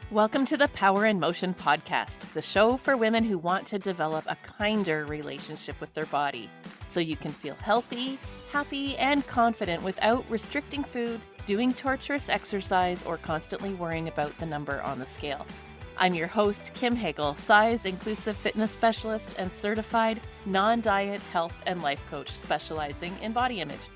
Welcome to the Power in Motion podcast, the show for women who want to develop a kinder relationship with their body so you can feel healthy, happy, and confident without restricting food, doing torturous exercise, or constantly worrying about the number on the scale. I'm your host, Kim Hagel, size-inclusive fitness specialist and certified non-diet health and life coach specializing in body image.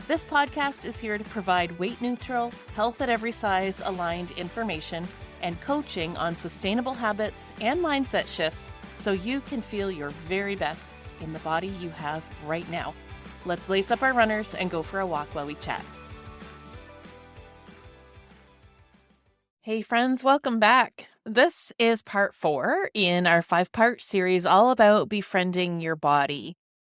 This podcast is here to provide weight-neutral, health at every size aligned information and coaching on sustainable habits and mindset shifts so you can feel your very best in the body you have right now. Let's lace up our runners and go for a walk while we chat. Hey friends, welcome back. This is part 4 in our 5-part series all about befriending your body.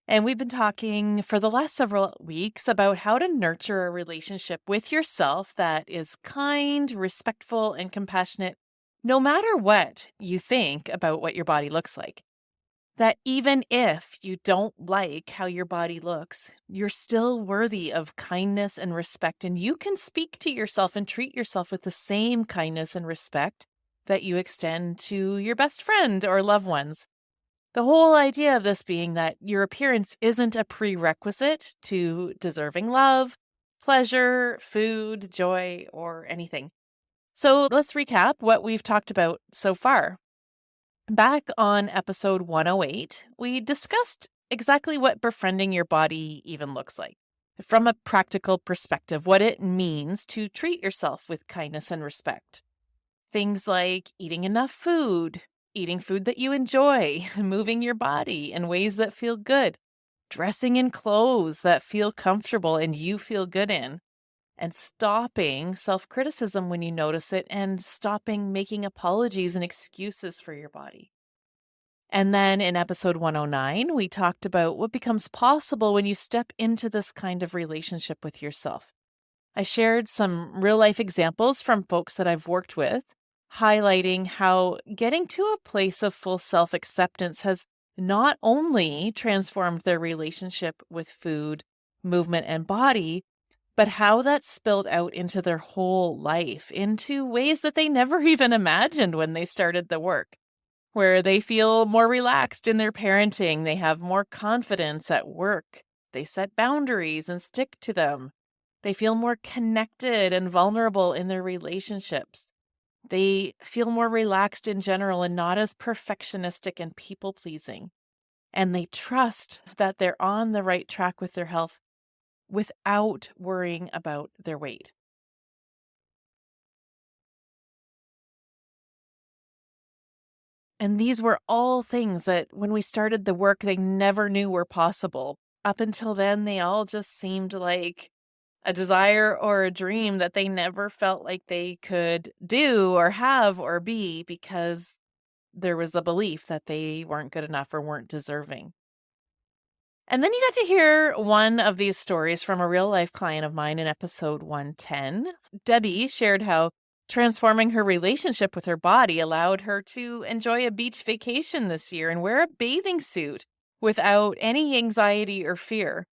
And we've been talking for the last several weeks about how to nurture a relationship with yourself that is kind, respectful, and compassionate, no matter what you think about what your body looks like. That even if you don't like how your body looks, you're still worthy of kindness and respect, and you can speak to yourself and treat yourself with the same kindness and respect that you extend to your best friend or loved ones. The whole idea of this being that your appearance isn't a prerequisite to deserving love, pleasure, food, joy, or anything. So let's recap what we've talked about so far. Back on episode 108, we discussed exactly what befriending your body even looks like. From a practical perspective, what it means to treat yourself with kindness and respect. Things like eating enough food, eating food that you enjoy, moving your body in ways that feel good, dressing in clothes that feel comfortable and you feel good in, and stopping self-criticism when you notice it and stopping making apologies and excuses for your body. And then in episode 109, we talked about what becomes possible when you step into this kind of relationship with yourself. I shared some real-life examples from folks that I've worked with, highlighting how getting to a place of full self-acceptance has not only transformed their relationship with food, movement, and body, but how that spilled out into their whole life, into ways that they never even imagined when they started the work, where they feel more relaxed in their parenting, they have more confidence at work, they set boundaries and stick to them, they feel more connected and vulnerable in their relationships. They feel more relaxed in general and not as perfectionistic and people-pleasing. And they trust that they're on the right track with their health without worrying about their weight. And these were all things that when we started the work, they never knew were possible. Up until then, they all just seemed like a desire or a dream that they never felt like they could do or have or be because there was a belief that they weren't good enough or weren't deserving. And then you got to hear one of these stories from a real life client of mine in episode 110. Debbie shared how transforming her relationship with her body allowed her to enjoy a beach vacation this year and wear a bathing suit without any anxiety or fear.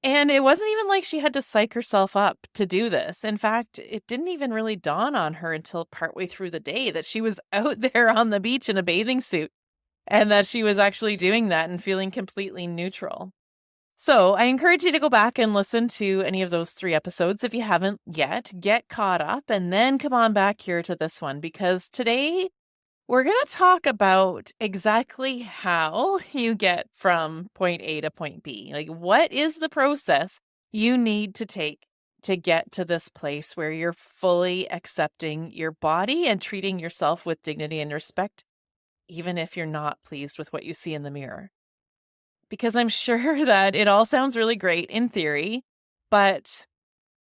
And it wasn't even like she had to psych herself up to do this. In fact, it didn't even really dawn on her until partway through the day that she was out there on the beach in a bathing suit and that she was actually doing that and feeling completely neutral. So I encourage you to go back and listen to any of those 3 episodes if you haven't yet. Get caught up and then come on back here to this one because today we're going to talk about exactly how you get from point A to point B. Like, what is the process you need to take to get to this place where you're fully accepting your body and treating yourself with dignity and respect, even if you're not pleased with what you see in the mirror? Because I'm sure that it all sounds really great in theory, but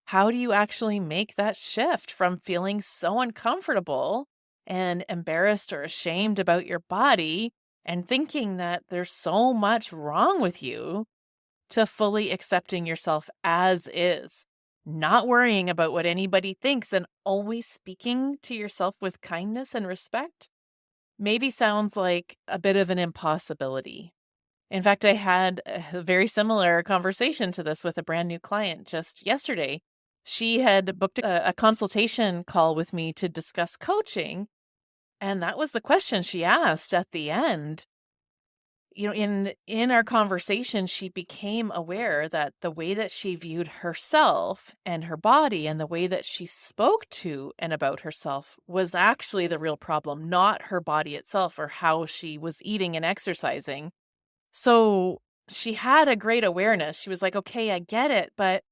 how do you actually make that shift from feeling so uncomfortable and embarrassed or ashamed about your body and thinking that there's so much wrong with you to fully accepting yourself as is, not worrying about what anybody thinks and always speaking to yourself with kindness and respect? Maybe sounds like a bit of an impossibility. In fact, I had a very similar conversation to this with a brand new client just yesterday. She had booked a consultation call with me to discuss coaching, And that was the question she asked at the end. In our conversation, she became aware that the way that she viewed herself and her body and the way that she spoke to and about herself was actually the real problem, not her body itself or how she was eating and exercising. So she had a great awareness. She was like, okay, I get it, but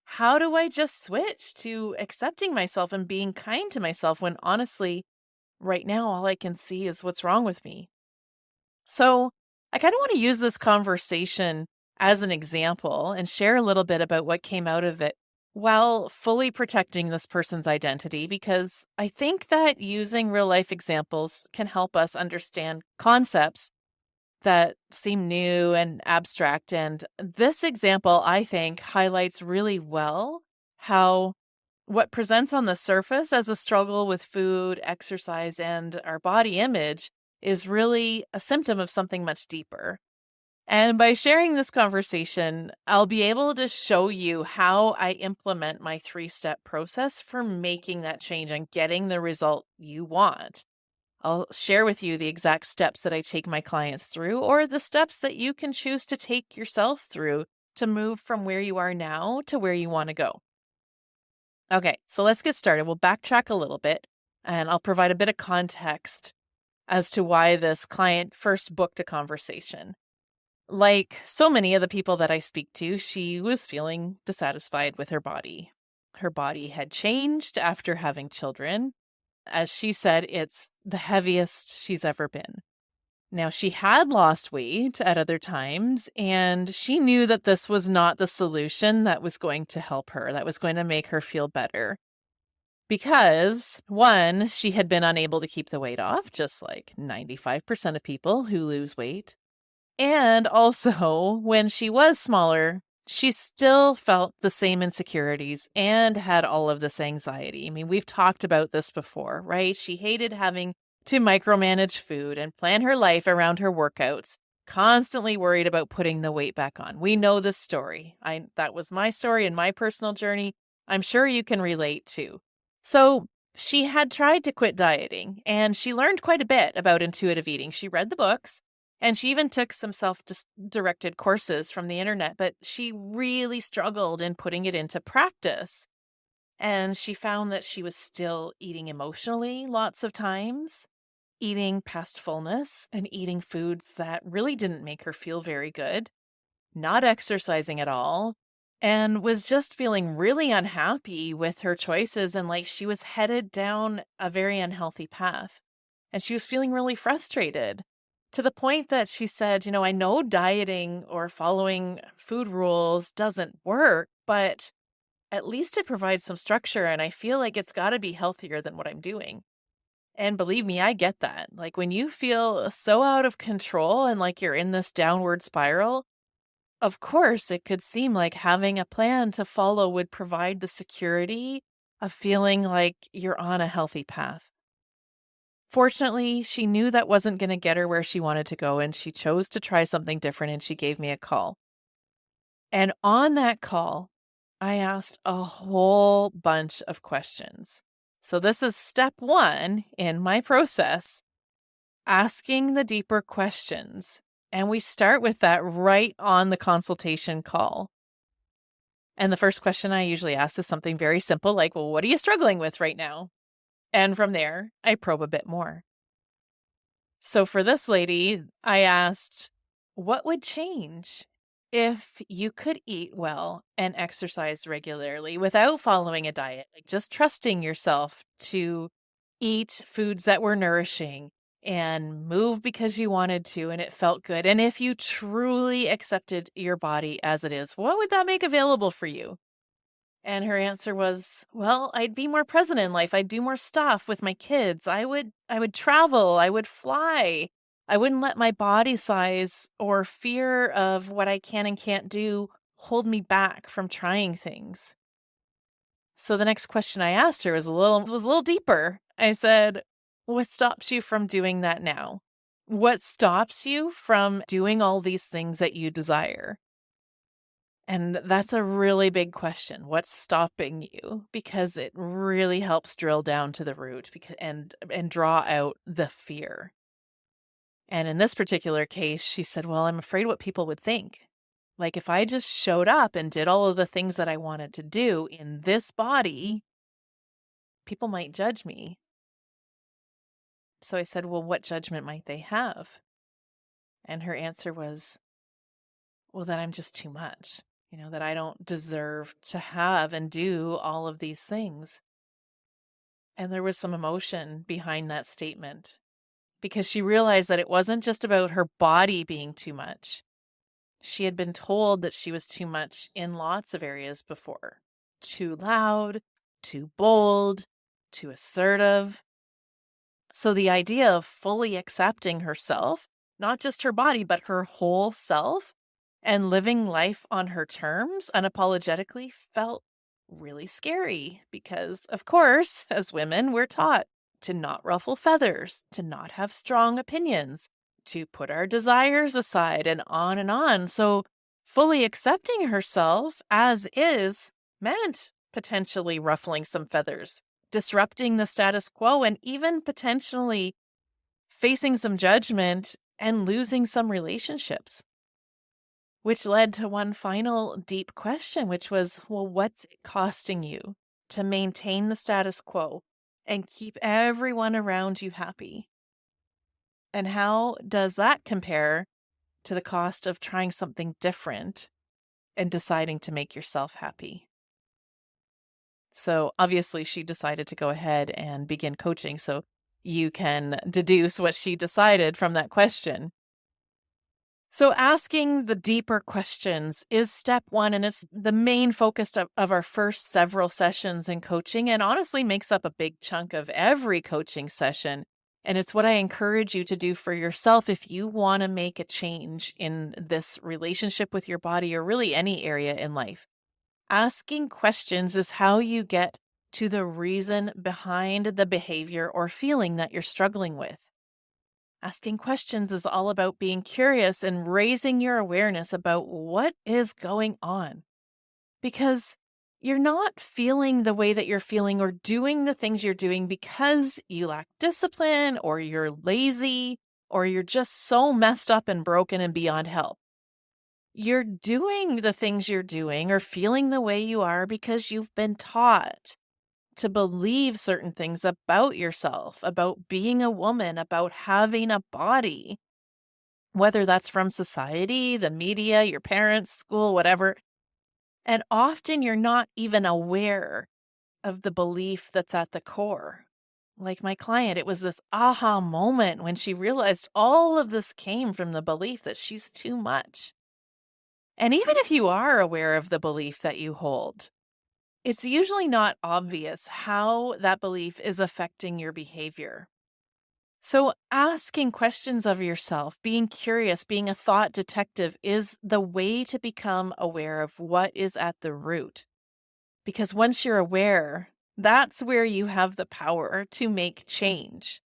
how do I just switch to accepting myself and being kind to myself when honestly, right now, all I can see is what's wrong with me? So I kind of want to use this conversation as an example and share a little bit about what came out of it while fully protecting this person's identity, because I think that using real life examples can help us understand concepts that seem new and abstract. And this example, I think, highlights really well how what presents on the surface as a struggle with food, exercise, and our body image is really a symptom of something much deeper. And by sharing this conversation, I'll be able to show you how I implement my 3-step process for making that change and getting the result you want. I'll share with you the exact steps that I take my clients through, or the steps that you can choose to take yourself through to move from where you are now to where you want to go. Okay, so let's get started. We'll backtrack a little bit and I'll provide a bit of context as to why this client first booked a conversation. Like so many of the people that I speak to, she was feeling dissatisfied with her body. Her body had changed after having children. As she said, it's the heaviest she's ever been. Now, she had lost weight at other times, and she knew that this was not the solution that was going to help her, that was going to make her feel better. Because, one, she had been unable to keep the weight off, just like 95% of people who lose weight. And also, when she was smaller, she still felt the same insecurities and had all of this anxiety. I mean, we've talked about this before, right? She hated having to micromanage food and plan her life around her workouts, constantly worried about putting the weight back on. We know this story. That was my story and my personal journey. I'm sure you can relate to. So, she had tried to quit dieting and she learned quite a bit about intuitive eating. She read the books and she even took some self-directed courses from the internet, but she really struggled in putting it into practice. And she found that she was still eating emotionally lots of times, eating past fullness, and eating foods that really didn't make her feel very good, not exercising at all, and was just feeling really unhappy with her choices and like she was headed down a very unhealthy path. And she was feeling really frustrated to the point that she said, I know dieting or following food rules doesn't work, but at least it provides some structure and I feel like it's got to be healthier than what I'm doing. And believe me, I get that. Like when you feel so out of control and like you're in this downward spiral, of course, it could seem like having a plan to follow would provide the security of feeling like you're on a healthy path. Fortunately, she knew that wasn't going to get her where she wanted to go, and she chose to try something different, and she gave me a call. And on that call, I asked a whole bunch of questions. So this is step 1 in my process, asking the deeper questions. And we start with that right on the consultation call. And the first question I usually ask is something very simple, like, well, what are you struggling with right now? And from there, I probe a bit more. So for this lady, I asked, what would change if you could eat well and exercise regularly without following a diet? Like just trusting yourself to eat foods that were nourishing and move because you wanted to and it felt good. And if you truly accepted your body as it is, what would that make available for you? And her answer was, well, I'd be more present in life. I'd do more stuff with my kids. I would travel. I would fly. I wouldn't let my body size or fear of what I can and can't do hold me back from trying things. So the next question I asked her was a little deeper. I said, what stops you from doing that now? What stops you from doing all these things that you desire? And that's a really big question. What's stopping you? Because it really helps drill down to the root and draw out the fear. And in this particular case, she said, "Well, I'm afraid what people would think. Like if I just showed up and did all of the things that I wanted to do in this body, people might judge me." So I said, "Well, what judgment might they have?" And her answer was, "Well, that I'm just too much, that I don't deserve to have and do all of these things." And there was some emotion behind that statement because she realized that it wasn't just about her body being too much. She had been told that she was too much in lots of areas before. Too loud, too bold, too assertive. So the idea of fully accepting herself, not just her body, but her whole self, and living life on her terms unapologetically felt really scary because, of course, as women, we're taught to not ruffle feathers, to not have strong opinions, to put our desires aside, and on and on. So, fully accepting herself as is meant potentially ruffling some feathers, disrupting the status quo, and even potentially facing some judgment and losing some relationships. Which led to one final deep question, which was, well, what's it costing you to maintain the status quo and keep everyone around you happy? And how does that compare to the cost of trying something different and deciding to make yourself happy? So obviously she decided to go ahead and begin coaching. So you can deduce what she decided from that question. So asking the deeper questions is step one, and it's the main focus of our first several sessions in coaching, and honestly makes up a big chunk of every coaching session. And it's what I encourage you to do for yourself if you want to make a change in this relationship with your body or really any area in life. Asking questions is how you get to the reason behind the behavior or feeling that you're struggling with. Asking questions is all about being curious and raising your awareness about what is going on. Because you're not feeling the way that you're feeling or doing the things you're doing because you lack discipline or you're lazy or you're just so messed up and broken and beyond help. You're doing the things you're doing or feeling the way you are because you've been taught to believe certain things about yourself, about being a woman, about having a body, whether that's from society, the media, your parents, school, whatever. And often you're not even aware of the belief that's at the core. Like my client, it was this aha moment when she realized all of this came from the belief that she's too much. And even if you are aware of the belief that you hold, it's usually not obvious how that belief is affecting your behavior. So, asking questions of yourself, being curious, being a thought detective is the way to become aware of what is at the root. Because once you're aware, that's where you have the power to make change.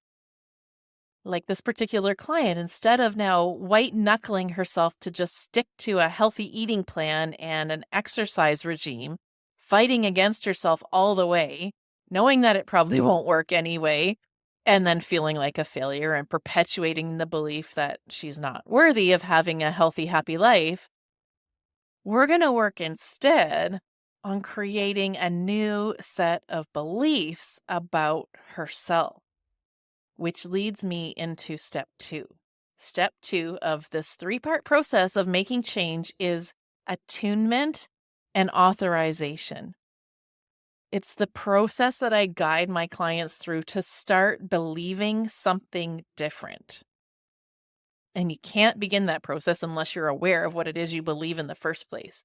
Like this particular client, instead of now white knuckling herself to just stick to a healthy eating plan and an exercise regime, fighting against herself all the way, knowing that it probably won't work anyway, and then feeling like a failure and perpetuating the belief that she's not worthy of having a healthy, happy life, we're going to work instead on creating a new set of beliefs about herself. Which leads me into step two. Step two of this three-part process of making change is attunement and authorization. It's the process that I guide my clients through to start believing something different. And you can't begin that process unless you're aware of what it is you believe in the first place.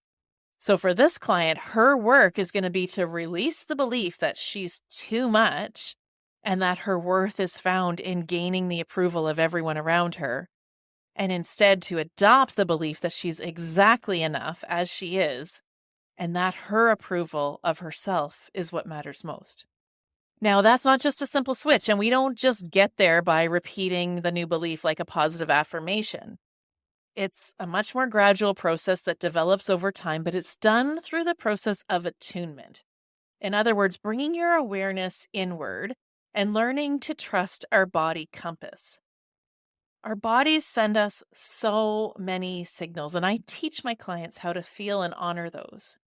So for this client, her work is going to be to release the belief that she's too much and that her worth is found in gaining the approval of everyone around her, and instead to adopt the belief that she's exactly enough as she is, and that her approval of herself is what matters most. Now, that's not just a simple switch, and we don't just get there by repeating the new belief like a positive affirmation. It's a much more gradual process that develops over time, but it's done through the process of attunement. In other words, bringing your awareness inward and learning to trust our body compass. Our bodies send us so many signals, and I teach my clients how to feel and honor those.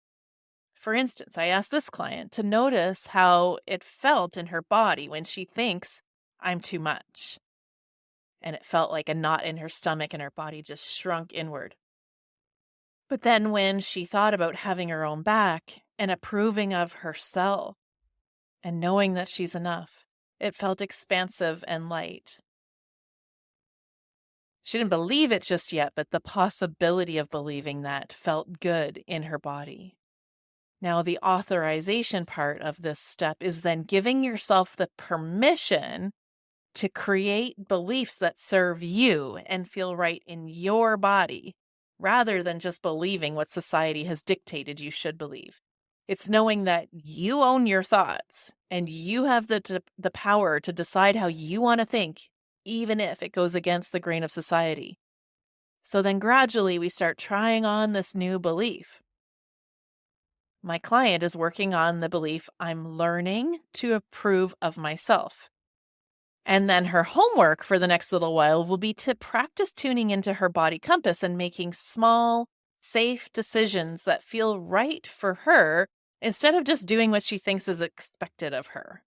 For instance, I asked this client to notice how it felt in her body when she thinks, I'm too much. And it felt like a knot in her stomach and her body just shrunk inward. But then when she thought about having her own back and approving of herself and knowing that she's enough, it felt expansive and light. She didn't believe it just yet, but the possibility of believing that felt good in her body. Now, the authorization part of this step is then giving yourself the permission to create beliefs that serve you and feel right in your body, rather than just believing what society has dictated you should believe. It's knowing that you own your thoughts and you have the power to decide how you want to think, even if it goes against the grain of society. So then gradually we start trying on this new belief. My client is working on the belief, I'm learning to approve of myself. And then her homework for the next little while will be to practice tuning into her body compass and making small, safe decisions that feel right for her instead of just doing what she thinks is expected of her.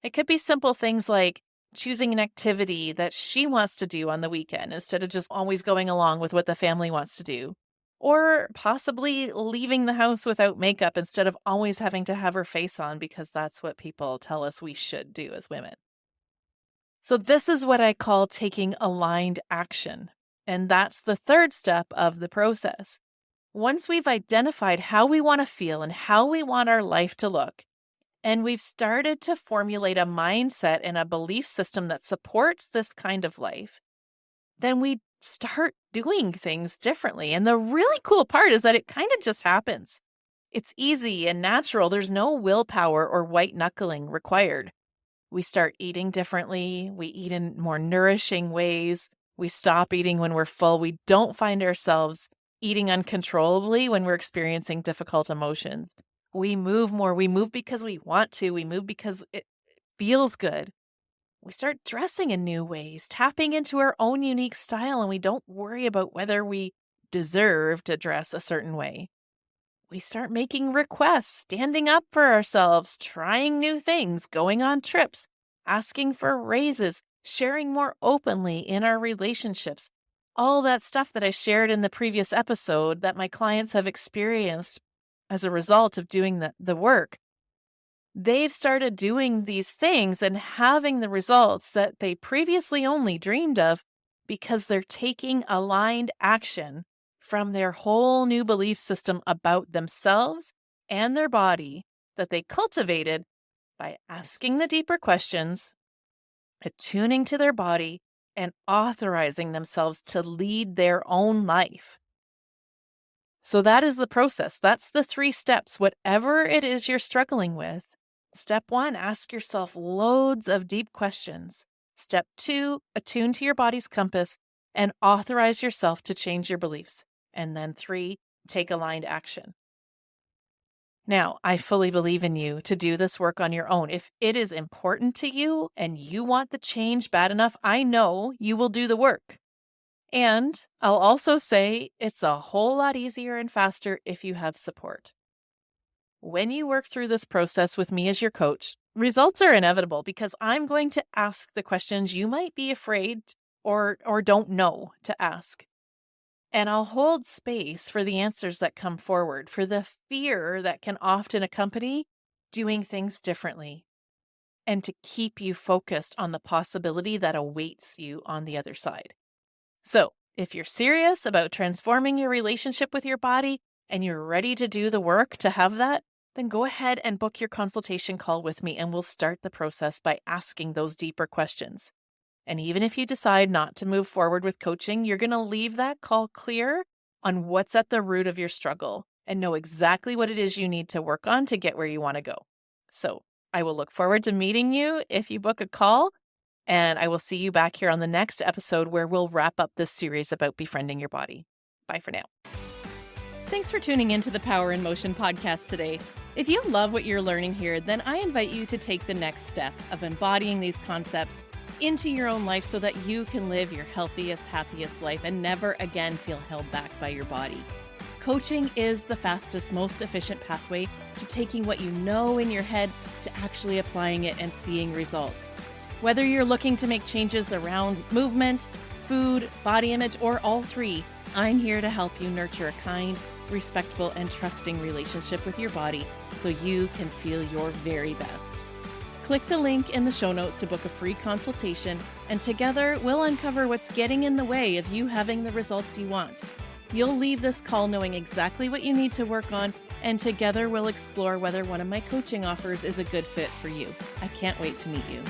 It could be simple things like choosing an activity that she wants to do on the weekend instead of just always going along with what the family wants to do. Or possibly leaving the house without makeup instead of always having to have her face on because that's what people tell us we should do as women. So this is what I call taking aligned action. And that's the third step of the process. Once we've identified how we want to feel and how we want our life to look, and we've started to formulate a mindset and a belief system that supports this kind of life, then we start doing things differently. And the really cool part is that it kind of just happens. It's easy and natural. There's no willpower or white knuckling required. We start eating differently. We eat in more nourishing ways. We stop eating when we're full. We don't find ourselves eating uncontrollably when we're experiencing difficult emotions. We move more. We move because we want to. We move because it feels good. We start dressing in new ways, tapping into our own unique style, and we don't worry about whether we deserve to dress a certain way. We start making requests, standing up for ourselves, trying new things, going on trips, asking for raises, sharing more openly in our relationships. All that stuff that I shared in the previous episode that my clients have experienced as a result of doing the work. They've started doing these things and having the results that they previously only dreamed of because they're taking aligned action from their whole new belief system about themselves and their body that they cultivated by asking the deeper questions, attuning to their body, and authorizing themselves to lead their own life. So that is the process. That's the 3 steps, whatever it is you're struggling with. Step 1, ask yourself loads of deep questions. Step 2, attune to your body's compass and authorize yourself to change your beliefs. And then 3, take aligned action. Now, I fully believe in you to do this work on your own. If it is important to you and you want the change bad enough, I know you will do the work. And I'll also say it's a whole lot easier and faster if you have support. When you work through this process with me as your coach, results are inevitable because I'm going to ask the questions you might be afraid or don't know to ask. And I'll hold space for the answers that come forward, for the fear that can often accompany doing things differently, and to keep you focused on the possibility that awaits you on the other side. So, if you're serious about transforming your relationship with your body and you're ready to do the work to have that, then go ahead and book your consultation call with me and we'll start the process by asking those deeper questions. And even if you decide not to move forward with coaching, you're going to leave that call clear on what's at the root of your struggle and know exactly what it is you need to work on to get where you want to go. So I will look forward to meeting you if you book a call. And I will see you back here on the next episode where we'll wrap up this series about befriending your body. Bye for now. Thanks for tuning into the Power in Motion podcast today. If you love what you're learning here, then I invite you to take the next step of embodying these concepts into your own life so that you can live your healthiest, happiest life and never again feel held back by your body. Coaching is the fastest, most efficient pathway to taking what you know in your head to actually applying it and seeing results. Whether you're looking to make changes around movement, food, body image, or all three, I'm here to help you nurture a kind, respectful, and trusting relationship with your body so you can feel your very best. Click the link in the show notes to book a free consultation, and together we'll uncover what's getting in the way of you having the results you want. You'll leave this call knowing exactly what you need to work on, and together we'll explore whether one of my coaching offers is a good fit for you. I can't wait to meet you.